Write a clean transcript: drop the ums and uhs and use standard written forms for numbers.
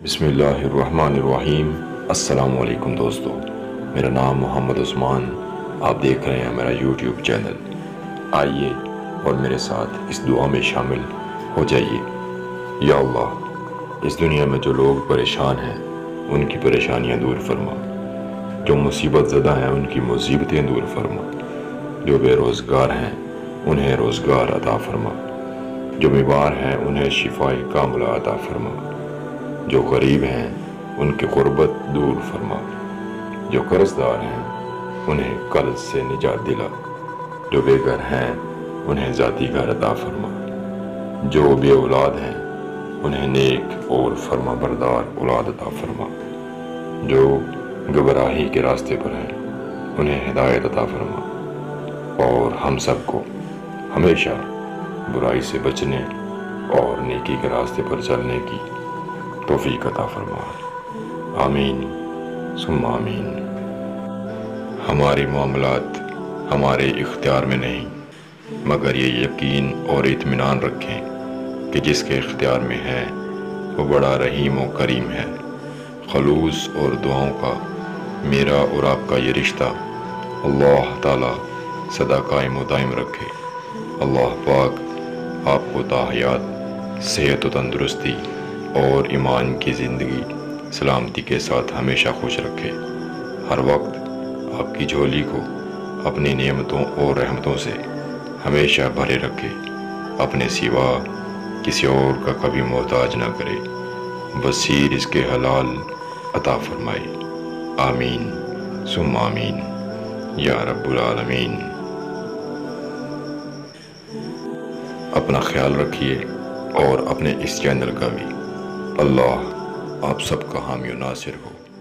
بسم اللہ الرحمن الرحیم۔ السلام علیکم دوستو، میرا نام محمد عثمان، آپ دیکھ رہے ہیں میرا یوٹیوب چینل۔ آئیے اور میرے ساتھ اس دعا میں شامل ہو جائیے۔ یا اللہ، اس دنیا میں جو لوگ پریشان ہیں ان کی پریشانیاں دور فرما، جو مصیبت زدہ ہیں ان کی مصیبتیں دور فرما، جو بے روزگار ہیں انہیں روزگار عطا فرما، جو بیمار ہیں انہیں شفائے کاملہ عطا فرما، جو غریب ہیں ان کی غربت دور فرما، جو قرض دار ہیں انہیں قرض سے نجات دلا، جو بے گھر ہیں انہیں ذاتی گھر عطا فرما، جو بے اولاد ہیں انہیں نیک اور فرما بردار اولاد عطا فرما، جو گمراہی کے راستے پر ہیں انہیں ہدایت عطا فرما، اور ہم سب کو ہمیشہ برائی سے بچنے اور نیکی کے راستے پر چلنے کی توفیق عطا فرما۔ آمین ثم آمین۔ ہمارے معاملات ہمارے اختیار میں نہیں، مگر یہ یقین اور اطمینان رکھیں کہ جس کے اختیار میں ہے وہ بڑا رحیم و کریم ہے۔ خلوص اور دعاؤں کا میرا اور آپ کا یہ رشتہ اللہ تعالیٰ سدا قائم و دائم رکھے۔ اللہ پاک آپ کو تاحیات صحت و تندرستی اور ایمان کی زندگی سلامتی کے ساتھ ہمیشہ خوش رکھے۔ ہر وقت آپ کی جھولی کو اپنی نعمتوں اور رحمتوں سے ہمیشہ بھرے رکھے، اپنے سوا کسی اور کا کبھی محتاج نہ کرے، وسیع رزق حلال عطا فرمائے۔ آمین ثم آمین یا رب العالمین۔ اپنا خیال رکھیے اور اپنے اس چینل کا بھی۔ اللہ آپ سب کا حامی و ناصر ہو۔